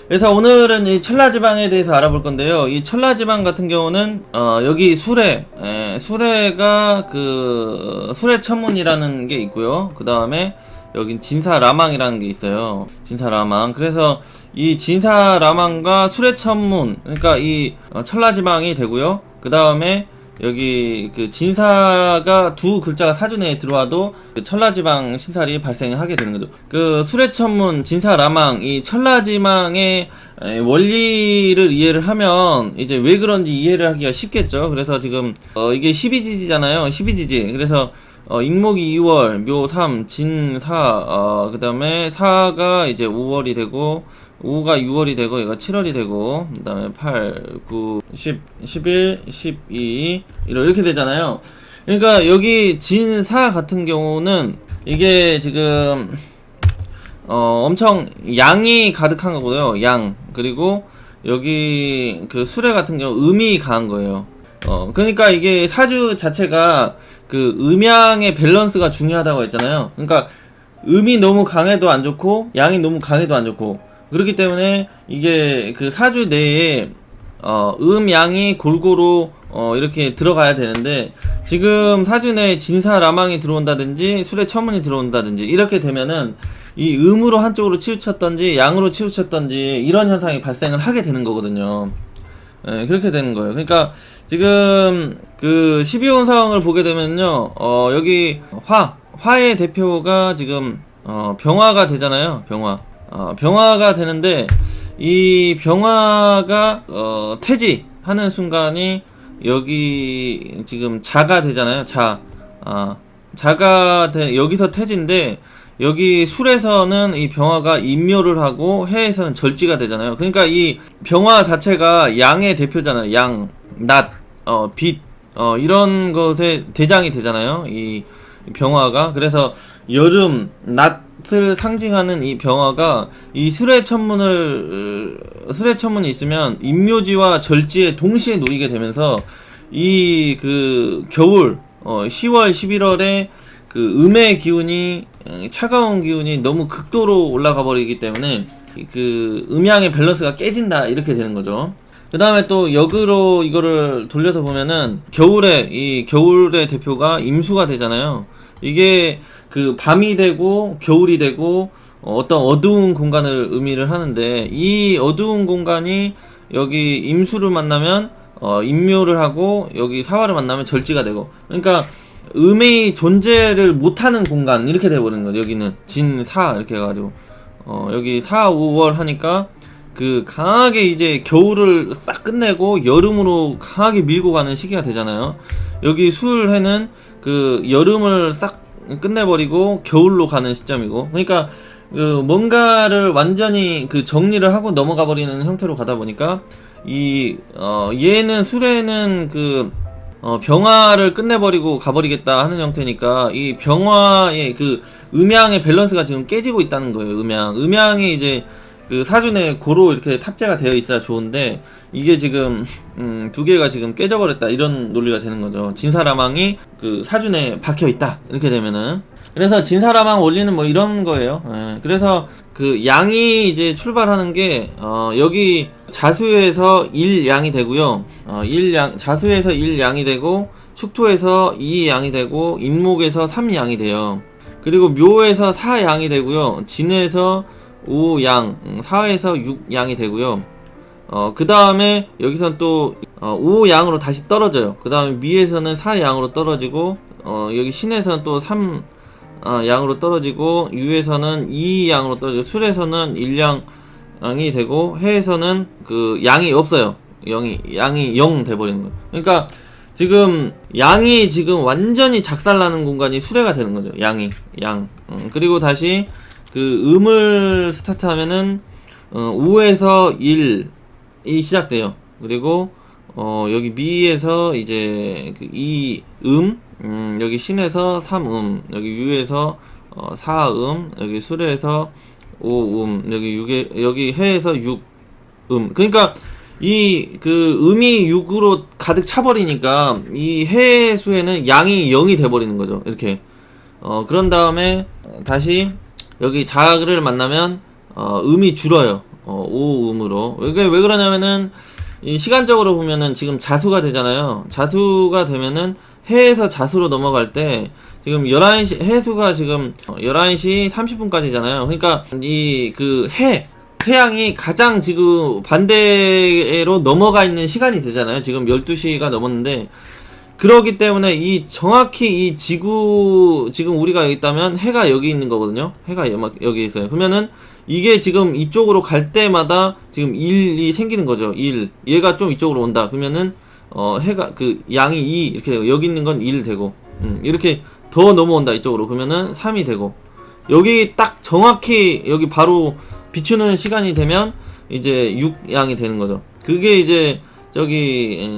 그래서 오늘은 이 천라지방에 대해서 알아볼 건데요. 이 천라지방 같은 경우는 여기 수레가 그 수레천문이라는 게 있고요. 그 다음에 여기 진사라망이라는 게 있어요. 진사라망. 그래서 이 진사라망과 수레천문, 그러니까 이 천라지방이 되고요. 그 다음에 여기 그 진사가 두 글자가 사전에 들어와도 그 천라지방 신살이 발생을 하게 되는 거죠. 그 수레천문, 진사라망, 이 천라지방의 원리를 이해를 하면 이제 왜 그런지 이해를 하기가 쉽겠죠. 그래서 지금 이게 12지지잖아요. 12지지. 그래서 인목이 2월, 묘 3, 진 4, 그 다음에 4가 이제 5월이 되고 5가 6월이 되고 얘가 7월이 되고 그 다음에 8, 9, 10, 11, 12 이렇게 되잖아요. 그러니까 여기 진4 같은 경우는 이게 지금 엄청 양이 가득한 거고요. 양. 그리고 여기 그 수레 같은 경우 음이 강한 거예요. 그러니까 이게 사주 자체가 그 음양의 밸런스가 중요하다고 했잖아요. 그러니까 음이 너무 강해도 안 좋고 양이 너무 강해도 안 좋고, 그렇기 때문에 이게 그 사주 내에 양이 골고루 이렇게 들어가야 되는데, 지금 사주 내에 진사라망이 들어온다든지 수레천문이 들어온다든지 이렇게 되면은 이 음으로 한쪽으로 치우쳤던지 양으로 치우쳤던지 이런 현상이 발생을 하게 되는 거거든요. 네, 그렇게 되는 거예요. 그러니까 지금 그 12운성을 보게 되면요, 여기 화의 대표가 지금 병화가 되잖아요. 병화가 되는데, 이 병화가 태지하는 순간이 여기 지금 자가 되잖아요. 여기서 태지인데, 여기 술에서는 이 병화가 인묘를 하고 해에서는 절지가 되잖아요. 그러니까 이 병화 자체가 양의 대표잖아요. 양, 낮, 빛, 이런 것의 대장이 되잖아요. 이 병화가. 그래서 여름, 낮을 상징하는 이 병화가 이 수레천문이 있으면 인묘지와 절지에 동시에 놓이게 되면서 이 그 겨울, 10월, 11월에 그 음의 기운이, 차가운 기운이 너무 극도로 올라가 버리기 때문에 그 음양의 밸런스가 깨진다, 이렇게 되는 거죠. 그 다음에 또 역으로 이거를 돌려서 보면은 겨울의 대표가 임수가 되잖아요. 이게 그 밤이 되고 겨울이 되고 어떤 어두운 공간을 의미를 하는데, 이 어두운 공간이 여기 임수를 만나면 임묘를 하고 여기 사화를 만나면 절지가 되고, 그러니까 음의 존재를 못하는 공간, 이렇게 돼버리는 거죠. 여기는 진4 이렇게 해가지고 여기 4, 5월 하니까 그 강하게 이제 겨울을 싹 끝내고 여름으로 강하게 밀고 가는 시기가 되잖아요. 여기 술해는 그 여름을 싹 끝내버리고 겨울로 가는 시점이고, 그러니까 그 뭔가를 완전히 그 정리를 하고 넘어가 버리는 형태로 가다 보니까 얘는 술에는 그 병화를 끝내버리고 가버리겠다 하는 형태니까, 이 병화의 그 음양의 밸런스가 지금 깨지고 있다는 거예요. 음양이 이제 그 사준에 고로 이렇게 탑재가 되어 있어야 좋은데, 이게 지금 두 개가 지금 깨져버렸다, 이런 논리가 되는 거죠. 진사라망이 그 사준에 박혀 있다, 이렇게 되면은. 그래서 진사라망 원리는 뭐 이런 거예요. 그래서 그 양이 이제 출발하는 게 여기 자수에서 1양이 되고요. 자수에서 1양이 되고, 축토에서 2양이 되고, 인목에서 3양이 돼요. 그리고 묘에서 4양이 되고요. 진에서 5양, 4에서 6양이 되고요. 그 다음에 여기선 또 5양으로 다시 떨어져요. 그 다음에 미에서는 4양으로 떨어지고, 여기 신에서는 또 3양으로 떨어지고, 유에서는 2양으로 떨어지고, 술에서는 1양이 되고, 해에서는 그 양이 없어요. 양이 0 돼버리는 거예요. 그러니까 지금 양이 지금 완전히 작살나는 공간이 수레가 되는 거죠. 그리고 다시 그 음을 스타트하면은 5에서 1이 시작돼요. 그리고 여기 미에서 이제 그 2음, 여기 신에서 3음, 여기 유에서 4음, 여기 술에서 5음, 여기 해에서 6음. 그러니까 이 그 음이 6으로 가득 차버리니까 이 해수에는 양이 0이 돼버리는 거죠. 이렇게. 그런 다음에 다시 여기 자를 만나면 음이 줄어요. 오음으로. 이게 왜 그러냐면은 이 시간적으로 보면은 지금 자수가 되잖아요. 자수가 되면은 해에서 자수로 넘어갈 때 지금 11시 해수가 지금 11시 30분까지잖아요. 그러니까 이 그 태양이 가장 지금 반대로 넘어가 있는 시간이 되잖아요. 지금 12시가 넘었는데, 그러기 때문에 이 정확히 이 지구, 지금 우리가 여기 있다면 해가 여기 있는 거거든요. 해가 여기 있어요. 그러면은 이게 지금 이쪽으로 갈 때마다 지금 일이 생기는 거죠. 얘가 좀 이쪽으로 온다. 그러면은 해가 그 양이 2 이렇게 되고, 여기 있는 건 1 되고, 이렇게 더 넘어온다 이쪽으로. 그러면은 3이 되고, 여기 딱 정확히 여기 바로 비추는 시간이 되면 이제 6양이 되는 거죠. 그게 이제 저기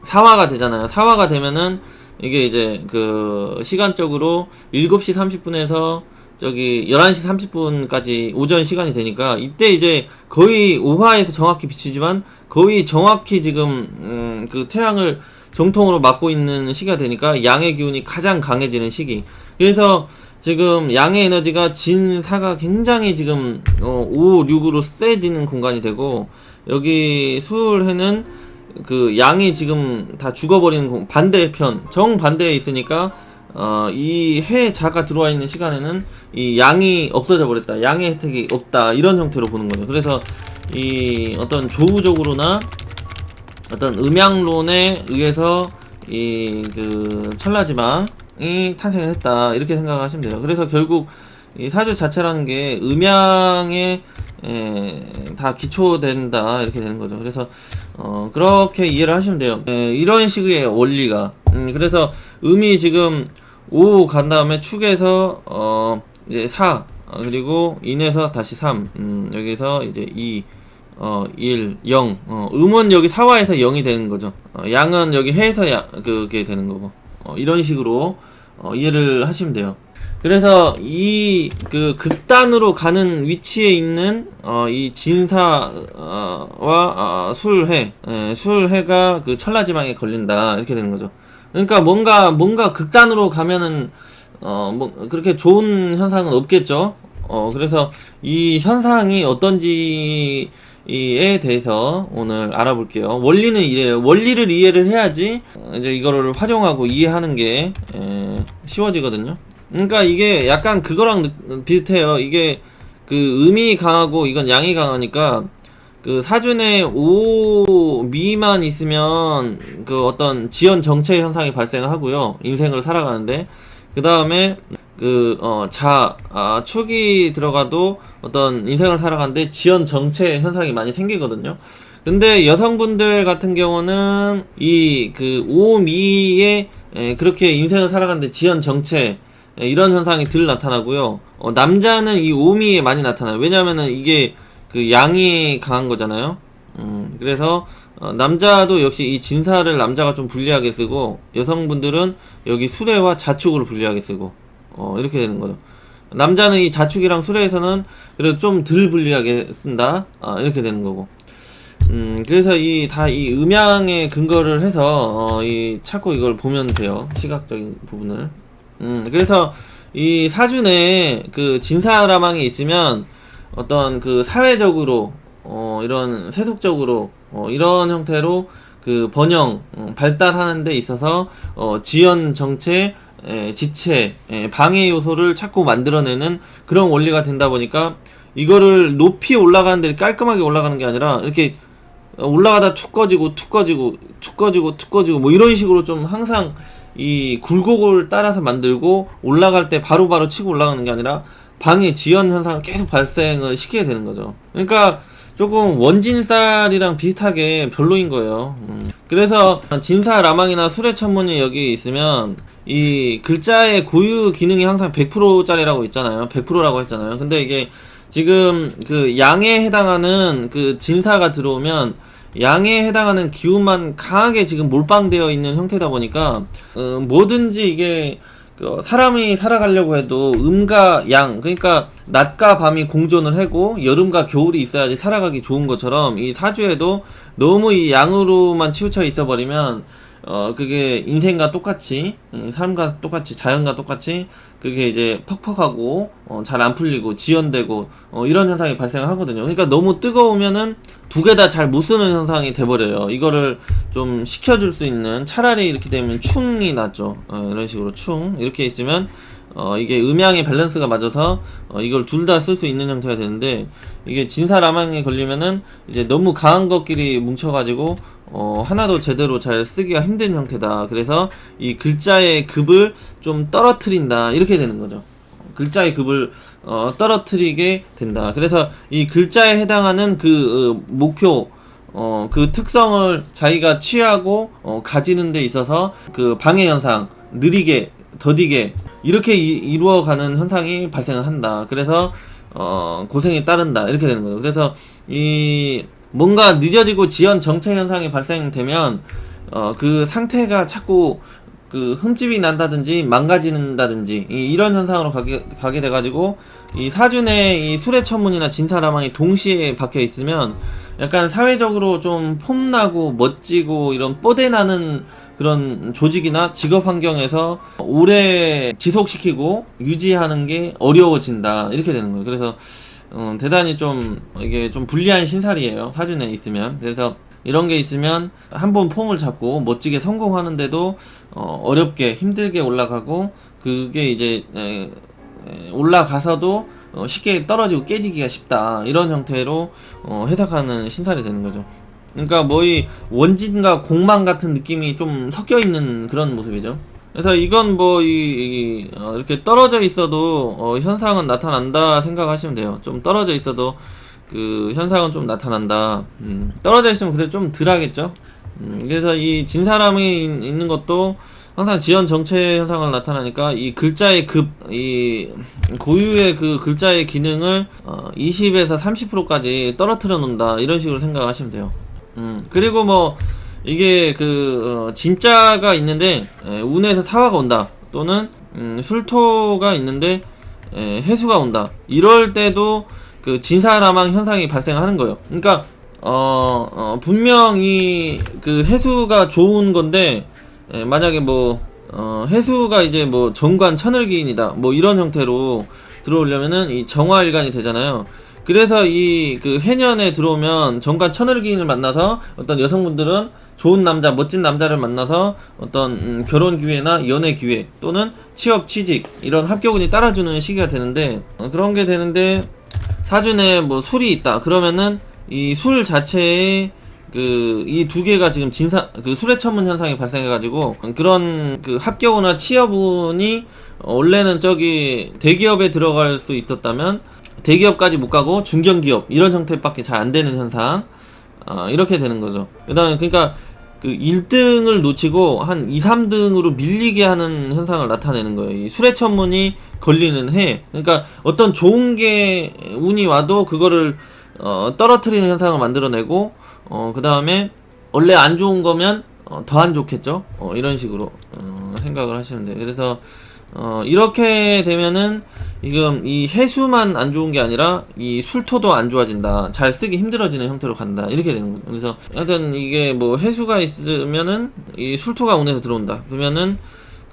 사화가 되잖아요. 사화가 되면은 이게 이제 그 시간적으로 7시 30분에서 저기 11시 30분까지 오전 시간이 되니까, 이때 이제 거의 오화에서 정확히 비추지만 거의 정확히 지금 그 태양을 정통으로 맞고 있는 시기가 되니까 양의 기운이 가장 강해지는 시기. 그래서 지금 양의 에너지가 진사가 굉장히 지금 5, 6으로 세지는 공간이 되고, 여기 수울해는 그 양이 지금 다 죽어버리는 반대편, 정반대에 있으니까 이 해자가 들어와 있는 시간에는 이 양이 없어져 버렸다, 양의 혜택이 없다, 이런 형태로 보는 거죠. 그래서 이 어떤 조우적으로나 어떤 음양론에 의해서 이 그 천라지방이 탄생을 했다, 이렇게 생각하시면 돼요. 그래서 결국 이 사주 자체라는 게 음양에 다 기초된다, 이렇게 되는 거죠. 그래서 그렇게 이해를 하시면 돼요. 이런 식의 원리가. 그래서 음이 지금 5 간 다음에 축에서 이제 4, 그리고 인에서 다시 3, 여기서 이제 2, 1, 0. 음은 여기 사화에서 0이 되는 거죠. 양은 여기 해에서 그게 되는 거고. 이런 식으로 이해를 하시면 돼요. 그래서 이 그 극단으로 가는 위치에 있는 이 진사와 술해가 그 천라지방에 걸린다, 이렇게 되는 거죠. 그러니까 뭔가 극단으로 가면은 뭐 그렇게 좋은 현상은 없겠죠. 그래서 이 현상이 어떤지에 대해서 오늘 알아볼게요. 원리는 이래요. 원리를 이해를 해야지 이제 이거를 활용하고 이해하는 게 쉬워지거든요. 그러니까 이게 약간 그거랑 비슷해요. 이게 그 음이 강하고 이건 양이 강하니까, 그 사준에 5 미만 있으면 그 어떤 지연 정체 현상이 발생을 하고요. 인생을 살아가는데. 그 다음에 그 축이 들어가도 어떤 인생을 살아가는데 지연 정체 현상이 많이 생기거든요. 근데 여성분들 같은 경우는 이 그 5미에 그렇게 인생을 살아가는데 지연 정체, 이런 현상이 덜 나타나고요. 남자는 이 5미에 많이 나타나요. 왜냐면은 이게 그 양이 강한 거잖아요. 그래서 남자도 역시 이 진사를 남자가 좀 불리하게 쓰고, 여성분들은 여기 수레와 자축으로 불리하게 쓰고, 이렇게 되는 거죠. 남자는 이 자축이랑 수레에서는 그래도 좀 덜 불리하게 쓴다, 이렇게 되는 거고. 그래서 이 음양에 근거를 해서 자꾸 이걸 보면 돼요. 시각적인 부분을. 그래서 이 사준에 그 진사라망이 있으면 어떤 그 사회적으로 이런 세속적으로 이런 형태로 그 번영 발달하는 데 있어서 지연 정체, 지체, 방해 요소를 자꾸 만들어내는 그런 원리가 된다 보니까, 이거를 높이 올라가는데 깔끔하게 올라가는 게 아니라 이렇게 올라가다 툭 꺼지고 뭐 이런 식으로 좀 항상 이 굴곡을 따라서 만들고, 올라갈 때 바로바로 치고 올라가는 게 아니라 방해 지연 현상을 계속 발생을 시키게 되는 거죠. 그러니까 조금 원진살이랑 비슷하게 별로인 거예요. 그래서 진사 라망이나 수레천문이 여기 있으면 이 글자의 고유 기능이 항상 100%짜리라고 있잖아요. 100%라고 했잖아요. 근데 이게 지금 그 양에 해당하는 그 진사가 들어오면 양에 해당하는 기운만 강하게 지금 몰빵되어 있는 형태다 보니까 뭐든지 이게 사람이 살아가려고 해도 음과 양, 그러니까 낮과 밤이 공존을 하고 여름과 겨울이 있어야지 살아가기 좋은 것처럼, 이 사주에도 너무 이 양으로만 치우쳐 있어 버리면 그게 인생과 똑같이, 삶과 똑같이, 자연과 똑같이, 그게 이제 퍽퍽하고, 잘 안 풀리고, 지연되고, 이런 현상이 발생하거든요. 그러니까 너무 뜨거우면은 두 개 다 잘 못 쓰는 현상이 돼버려요. 이거를 좀 식혀줄 수 있는, 차라리 이렇게 되면 충이 낫죠. 이런 식으로 충. 이렇게 있으면, 이게 음양의 밸런스가 맞아서, 이걸 둘 다 쓸 수 있는 형태가 되는데, 이게 진사라망에 걸리면은, 이제 너무 강한 것끼리 뭉쳐가지고, 하나도 제대로 잘 쓰기가 힘든 형태다. 그래서 이 글자의 급을 좀 떨어뜨린다. 이렇게 되는 거죠. 글자의 급을 떨어뜨리게 된다. 그래서 이 글자에 해당하는 그 목표, 그 특성을 자기가 취하고 가지는 데 있어서 그 방해 현상, 느리게, 더디게 이렇게 이루어가는 현상이 발생을 한다. 그래서 고생이 따른다. 이렇게 되는 거예요. 그래서 이 뭔가 늦어지고 지연 정체 현상이 발생되면 그 상태가 자꾸 그 흠집이 난다든지 망가진다든지 이런 현상으로 가게 돼가지고 이 사준의 이 수레천문이나 진사라망이 동시에 박혀 있으면 약간 사회적으로 좀 폼나고 멋지고 이런 뽀대나는 그런 조직이나 직업 환경에서 오래 지속시키고 유지하는 게 어려워진다. 이렇게 되는 거예요. 그래서 대단히 좀 이게 좀 불리한 신살이에요. 사준에 있으면. 그래서 이런 게 있으면 한번 폼을 잡고 멋지게 성공하는데도 어렵게 힘들게 올라가고 그게 이제 올라가서도 쉽게 떨어지고 깨지기가 쉽다. 이런 형태로 해석하는 신살이 되는 거죠. 그러니까 뭐 이 원진과 공망 같은 느낌이 좀 섞여 있는 그런 모습이죠. 그래서 이건 뭐 이렇게 떨어져 있어도 현상은 나타난다 생각하시면 돼요. 좀 떨어져 있어도 그 현상은 좀 나타난다. 떨어져 있으면 그래도 좀 덜 하겠죠. 그래서 이 진사람이 있는 것도 항상 지연 정체 현상을 나타나니까 이 글자의 이 고유의 그 글자의 기능을 20에서 30%까지 떨어뜨려 놓는다. 이런 식으로 생각하시면 돼요. 그리고 뭐 이게 진짜가 있는데 운에서 사화가 온다. 또는 술토가 있는데 해수가 온다. 이럴 때도 그 진사라망 현상이 발생하는 거예요. 그러니까 분명히 그 해수가 좋은 건데 만약에 뭐 해수가 이제 뭐 정관 천을기인이다. 뭐 이런 형태로 들어오려면은 이 정화일간이 되잖아요. 그래서 이 그 해년에 들어오면 정관 천을기인을 만나서 어떤 여성분들은 좋은 남자, 멋진 남자를 만나서 어떤 결혼 기회나 연애 기회 또는 취업, 취직 이런 합격운이 따라주는 시기가 되는데 그런 게 되는데 사준에 뭐 술이 있다. 그러면은 이 술 자체에 이 두 개가 지금 수레천문 현상이 발생해가지고 그런 그 합격운이나 취업운이 원래는 저기 대기업에 들어갈 수 있었다면 대기업까지 못 가고 중견기업 이런 형태밖에 잘 안 되는 현상. 이렇게 되는 거죠. 그 다음에 그러니까 그 1등을 놓치고 한 2, 3등으로 밀리게 하는 현상을 나타내는 거예요. 이 수레천문이 걸리는 해. 그러니까 어떤 좋은 게 운이 와도 그거를 떨어뜨리는 현상을 만들어내고 그 다음에 원래 안 좋은 거면 더 안 좋겠죠. 이런 식으로 생각을 하시면 돼요. 그래서 이렇게 되면은 지금 이 해수만 안 좋은 게 아니라 이 술토도 안 좋아진다. 잘 쓰기 힘들어지는 형태로 간다. 이렇게 되는 거죠. 그래서 하여튼 이게 뭐 해수가 있으면은 이 술토가 운에서 들어온다. 그러면은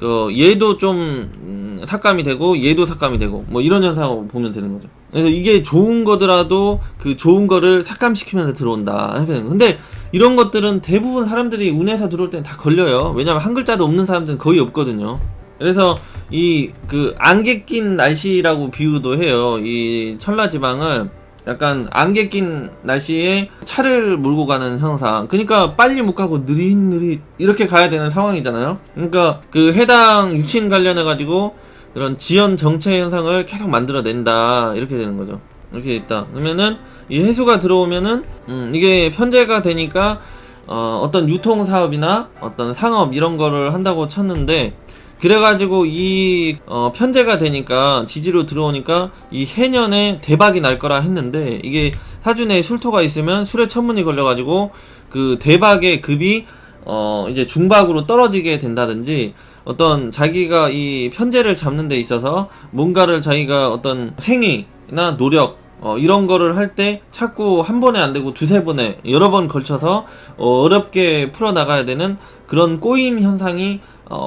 얘도 좀 삭감이 되고 얘도 삭감이 되고 뭐 이런 현상을 보면 되는 거죠. 그래서 이게 좋은 거더라도 그 좋은 거를 삭감시키면서 들어온다. 이렇게 되는 거죠. 근데 이런 것들은 대부분 사람들이 운에서 들어올 때는 다 걸려요. 왜냐면 한 글자도 없는 사람들은 거의 없거든요. 그래서 안개 낀 날씨라고 비유도 해요. 이 천라지방을 약간 안개 낀 날씨에 차를 몰고 가는 현상. 그러니까 빨리 못 가고 느릿느릿 이렇게 가야 되는 상황이잖아요. 그러니까 그 해당 유친 관련해 가지고 그런 지연 정체 현상을 계속 만들어낸다. 이렇게 되는 거죠. 이렇게 있다. 그러면은 이 해수가 들어오면은 이게 편제가 되니까 어떤 유통 사업이나 어떤 상업 이런 거를 한다고 쳤는데 그래가지고 편제가 되니까 지지로 들어오니까 이 해년에 대박이 날 거라 했는데 이게 사준에 술토가 있으면 술에 천문이 걸려가지고 그 대박의 급이 이제 중박으로 떨어지게 된다든지 어떤 자기가 이 편제를 잡는 데 있어서 뭔가를 자기가 어떤 행위나 노력 이런 거를 할 때 자꾸 한 번에 안 되고 두세 번에 여러 번 걸쳐서 어렵게 풀어나가야 되는 그런 꼬임 현상이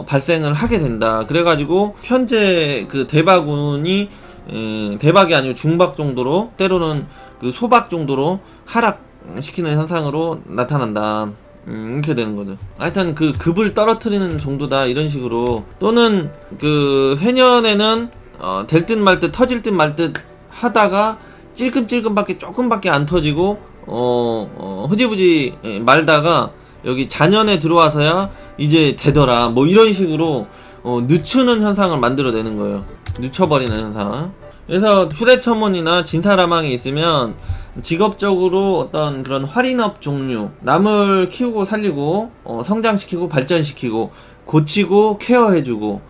발생을 하게 된다. 그래가지고 현재 그 대박운이 대박이 아니고 중박 정도로, 때로는 그 소박 정도로 하락시키는 현상으로 나타난다. 이렇게 되는 거죠. 하여튼 그 급을 떨어뜨리는 정도다, 이런 식으로. 또는 그 해년에는 될 듯 말 듯, 터질 듯 말 듯 하다가 찔끔찔끔밖에 조금밖에 안 터지고 흐지부지 말다가 여기 자년에 들어와서야 이제 되더라, 뭐 이런 식으로 늦추는 현상을 만들어내는 거예요. 늦춰버리는 현상. 그래서 수레천문이나 진사라망이 있으면 직업적으로 어떤 그런 활인업 종류, 남을 키우고 살리고 성장시키고 발전시키고 고치고 케어해주고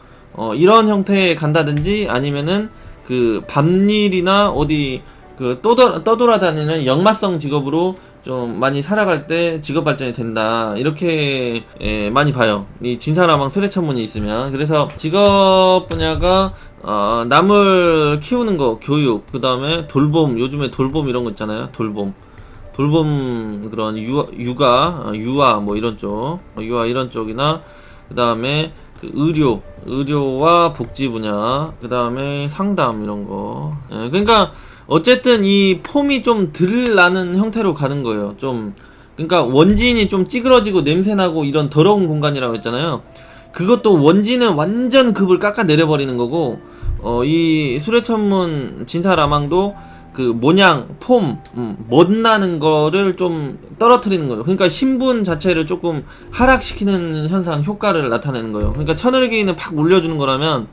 이런 형태에 간다든지, 아니면은 그 밤일이나 어디 그 떠돌아다니는 역마성 직업으로 좀 많이 살아갈 때 직업 발전이 된다, 이렇게 많이 봐요, 이 진사라망 수레천문이 있으면. 그래서 직업 분야가 남을 키우는 거, 교육, 그 다음에 돌봄, 요즘에 돌봄 이런 거 있잖아요. 돌봄 그런 유아 뭐 이런 쪽, 유아 이런 쪽이나, 그 다음에 그 의료와 복지 분야, 그 다음에 상담 이런 거. 그러니까 어쨌든 이 폼이 좀 덜 나는 형태로 가는 거예요. 좀, 그러니까 원진이 좀 찌그러지고 냄새나고 이런 더러운 공간이라고 했잖아요. 그것도 원진은 완전 급을 깎아 내려버리는 거고, 이 수레천문 진사라망도 그 모양, 폼, 멋나는 거를 좀 떨어뜨리는 거죠. 그러니까 신분 자체를 조금 하락시키는 현상, 효과를 나타내는 거예요. 그러니까 천을기인을 팍 올려주는 거라면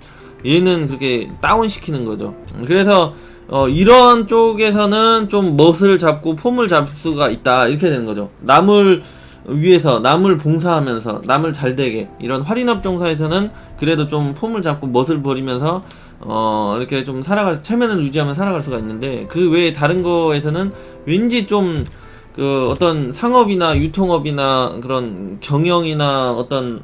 얘는 그렇게 다운시키는 거죠. 그래서 이런 쪽에서는 좀 멋을 잡고 폼을 잡을 수가 있다, 이렇게 되는 거죠. 남을 위해서, 남을 봉사하면서, 남을 잘되게, 이런 활인업 종사에서는 그래도 좀 폼을 잡고 멋을 버리면서 이렇게 좀 체면을 유지하면 살아갈 수가 있는데, 그 외에 다른 거에서는 왠지 좀 그 어떤 상업이나 유통업이나 그런 경영이나 어떤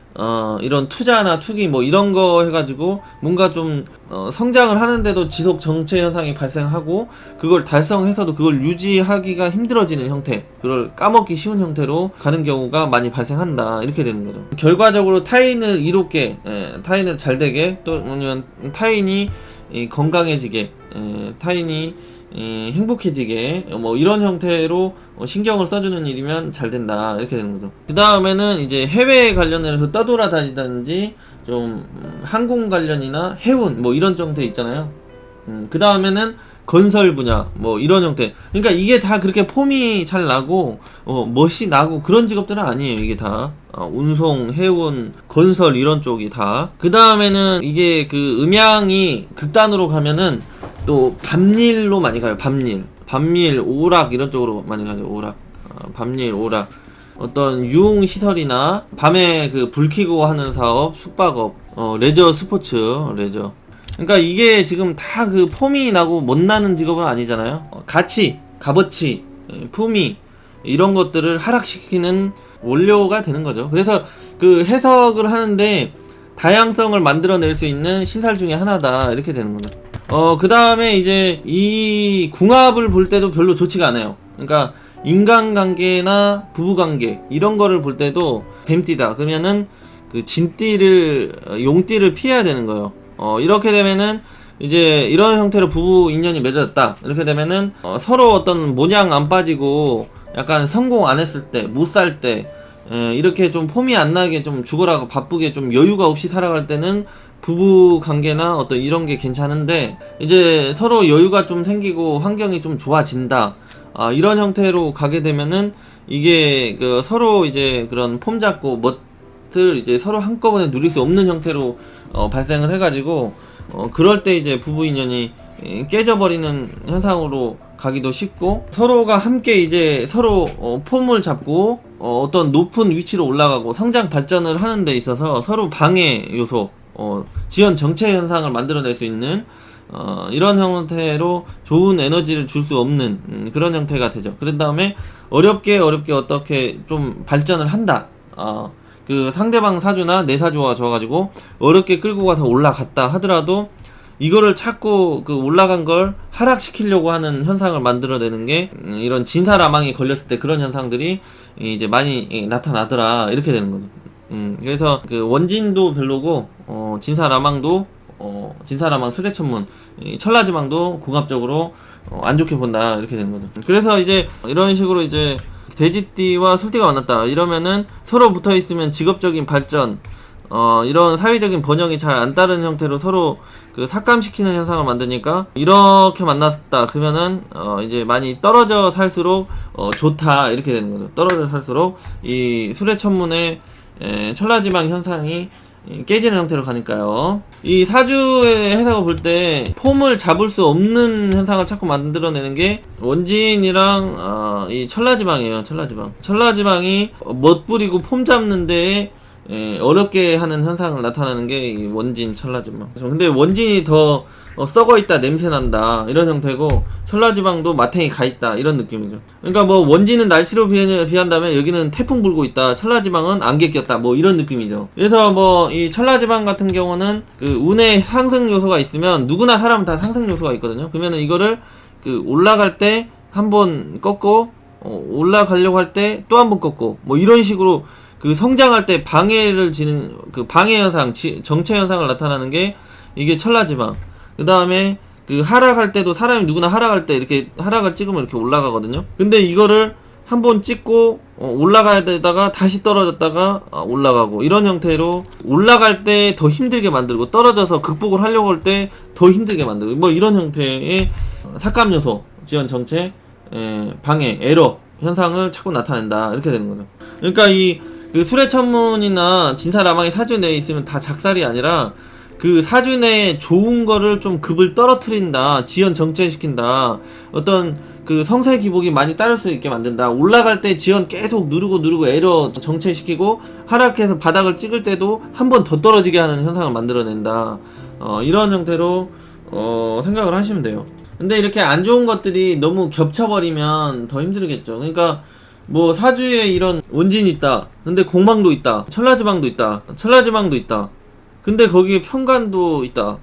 이런 투자나 투기 뭐 이런 거 해가지고 뭔가 좀 성장을 하는데도 지속 정체 현상이 발생하고, 그걸 달성해서도 그걸 유지하기가 힘들어지는 형태, 그걸 까먹기 쉬운 형태로 가는 경우가 많이 발생한다, 이렇게 되는 거죠. 결과적으로 타인을 이롭게, 타인을 잘되게, 또 아니면 타인이 건강해지게, 타인이 행복해지게, 뭐 이런 형태로 신경을 써주는 일이면 잘 된다, 이렇게 되는 거죠. 그 다음에는 이제 해외 관련해서 떠돌아다니든지 좀 항공 관련이나 해운 뭐 이런 형태 있잖아요. 그 다음에는 건설 분야 뭐 이런 형태. 그러니까 이게 다 그렇게 폼이 잘 나고 멋이 나고 그런 직업들은 아니에요. 이게 다 운송, 해운, 건설 이런 쪽이 다. 그 다음에는 이게 그 음양이 극단으로 가면은 또 밤일로 많이 가요. 밤일, 오락 이런 쪽으로 많이 가죠. 오락, 밤일, 오락. 어떤 유흥시설이나 밤에 그 불 켜고 하는 사업, 숙박업, 레저 스포츠, 레저. 그러니까 이게 지금 다 그 폼이 나고 못나는 직업은 아니잖아요. 가치, 값어치, 품위 이런 것들을 하락시키는 원료가 되는 거죠. 그래서 그 해석을 하는데 다양성을 만들어낼 수 있는 신살 중에 하나다, 이렇게 되는 거죠. 그 다음에 이제 이 궁합을 볼 때도 별로 좋지가 않아요. 그러니까 인간관계나 부부관계 이런 거를 볼 때도 뱀띠다 그러면은 그 진띠를, 용띠를 피해야 되는 거예요. 이렇게 되면은 이제 이런 형태로 부부 인연이 맺어졌다, 이렇게 되면은 서로 어떤 모양 안 빠지고 약간 성공 안 했을 때, 못 살 때, 이렇게 좀 폼이 안 나게 좀 죽어라고 바쁘게 좀 여유가 없이 살아갈 때는 부부 관계나 어떤 이런 게 괜찮은데, 이제 서로 여유가 좀 생기고 환경이 좀 좋아진다, 이런 형태로 가게 되면은 이게 그 서로 이제 그런 폼 잡고 멋을 이제 서로 한꺼번에 누릴 수 없는 형태로 발생을 해가지고 그럴 때 이제 부부 인연이 깨져버리는 현상으로 가기도 쉽고, 서로가 함께 이제 서로 폼을 잡고 어떤 높은 위치로 올라가고 성장 발전을 하는 데 있어서 서로 방해 요소, 지연 정체 현상을 만들어낼 수 있는 이런 형태로 좋은 에너지를 줄 수 없는 그런 형태가 되죠. 그런 다음에 어렵게 어떻게 좀 발전을 한다. 그 상대방 사주나 내 사주가 좋아가지고 어렵게 끌고 가서 올라갔다 하더라도 이거를 자꾸 그 올라간 걸 하락시키려고 하는 현상을 만들어내는 게 이런 진사라망이 걸렸을 때 그런 현상들이 이제 많이 나타나더라 이렇게 되는 거죠. 그래서 그 원진도 별로고 진사라망도 진사라망 수레천문 천라지망도 궁합적으로 안 좋게 본다 이렇게 되는 거죠. 그래서 이제 이런 식으로 이제 돼지띠와 술띠가 만났다 이러면은 서로 붙어 있으면 직업적인 발전 이런 사회적인 번영이 잘 안 따르는 형태로 서로 그 삭감시키는 현상을 만드니까 이렇게 만났다 그러면은 이제 많이 떨어져 살수록 좋다 이렇게 되는 거죠. 떨어져 살수록 이 수레천문의 천라지방 현상이 깨지는 형태로 가니까요. 이 사주의 해석을 볼 때 폼을 잡을 수 없는 현상을 자꾸 만들어내는 게 원진이랑 이 천라지방이에요. 천라지방이 멋부리고 폼 잡는 데에 어렵게 하는 현상을 나타내는 게 이 원진 천라지방. 근데 원진이 더 썩어있다 냄새난다 이런 형태고 천라지방도 마탱이 가있다 이런 느낌이죠. 그러니까 뭐 원진은 날씨로 비한다면 여기는 태풍 불고 있다, 천라지방은 안개 꼈다 뭐 이런 느낌이죠. 그래서 뭐 이 천라지방 같은 경우는 그 운의 상승 요소가 있으면 누구나 사람은 다 상승 요소가 있거든요. 그러면은 이거를 그 올라갈 때 한 번 꺾고 올라가려고 할 때 또 한 번 꺾고 뭐 이런 식으로 그 성장할 때 방해를 지는 그 방해 현상, 정체 현상을 나타나는 게 이게 천라지방. 그 다음에 그 하락할 때도 사람이 누구나 하락할 때 이렇게 하락을 찍으면 이렇게 올라가거든요. 근데 이거를 한번 찍고 올라가야 되다가 다시 떨어졌다가 올라가고 이런 형태로 올라갈 때 더 힘들게 만들고 떨어져서 극복을 하려고 할 때 더 힘들게 만들고 뭐 이런 형태의 삭감 요소, 지연 정체, 방해, 에러 현상을 자꾸 나타낸다 이렇게 되는 거죠. 그러니까 이 그 수레천문이나 진사라망이 사주 내에 있으면 다 작살이 아니라 그 사주 내에 좋은 거를 좀 급을 떨어뜨린다, 지연 정체시킨다, 어떤 그 성세 기복이 많이 따를 수 있게 만든다, 올라갈 때 지연 계속 누르고 에러 정체시키고 하락해서 바닥을 찍을 때도 한 번 더 떨어지게 하는 현상을 만들어낸다, 이런 형태로 생각을 하시면 돼요. 근데 이렇게 안 좋은 것들이 너무 겹쳐버리면 더 힘들겠죠. 그러니까 뭐 사주에 이런 원진이 있다, 근데 공망도 있다, 천라지방도 있다, 근데 거기에 편관도 있다.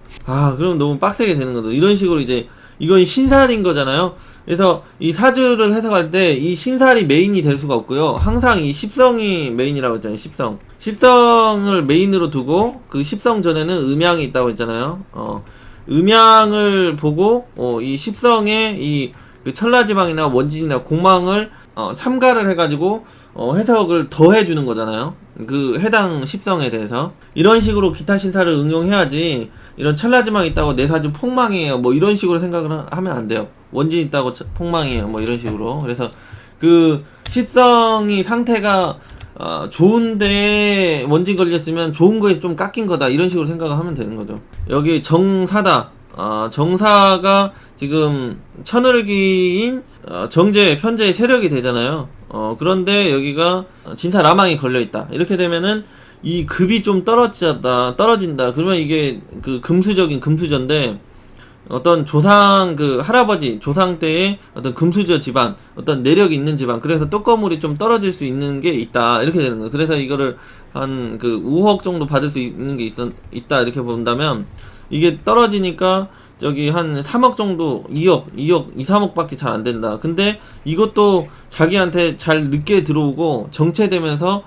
그럼 너무 빡세게 되는 거죠. 이런 식으로 이제 이건 신살인 거잖아요. 그래서 이 사주를 해석할 때 이 신살이 메인이 될 수가 없고요. 항상 이 십성이 메인이라고 했잖아요. 십성을 메인으로 두고 그 십성 전에는 음양이 있다고 했잖아요. 음양을 보고 이 십성의 이 그 천라지방이나 원진이나 공망을 참가를 해가지고 해석을 더 해주는 거잖아요. 그 해당 십성에 대해서 이런 식으로 기타 신사를 응용해야지 이런 천라지방 있다고 내 사주 폭망이에요 뭐 이런 식으로 생각을 하면 안 돼요. 원진 있다고 폭망이에요 뭐 이런 식으로. 그래서 그 십성이 상태가 좋은데 원진 걸렸으면 좋은 거에서 좀 깎인 거다 이런 식으로 생각을 하면 되는 거죠. 여기 정사다. 정사가 지금 천을기인 정제 편제의 세력이 되잖아요. 그런데 여기가 진사라망이 걸려있다 이렇게 되면은 이 급이 좀 떨어진다 그러면 이게 그 금수전데 어떤 조상 그 할아버지 조상 때의 어떤 금수저 집안 어떤 내력이 있는 집안, 그래서 떡거물이 좀 떨어질 수 있는 게 있다 이렇게 되는 거예요. 그래서 이거를 한 그 5억 정도 받을 수 있는 게 있다 이렇게 본다면 이게 떨어지니까 저기 한 3억 정도 2억 2, 3억 밖에 잘 안 된다. 근데 이것도 자기한테 잘 늦게 들어오고 정체되면서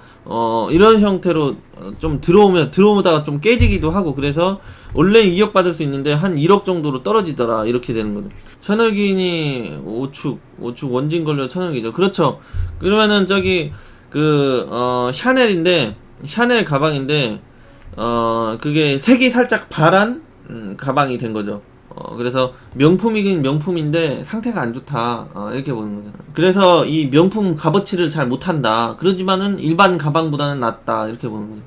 이런 형태로 좀 들어오다가 좀 깨지기도 하고, 그래서 원래 2억 받을 수 있는데 한 1억 정도로 떨어지더라 이렇게 되는 거죠. 천을기인이 오축 원진 걸려 천을기죠. 그렇죠. 그러면은 저기 그 샤넬인데 샤넬 가방인데 그게 색이 살짝 바란 가방이 된 거죠. 그래서 명품이긴 명품인데 상태가 안 좋다 이렇게 보는 거죠. 그래서 이 명품 값어치를 잘 못한다, 그러지만은 일반 가방보다는 낫다 이렇게 보는 거죠.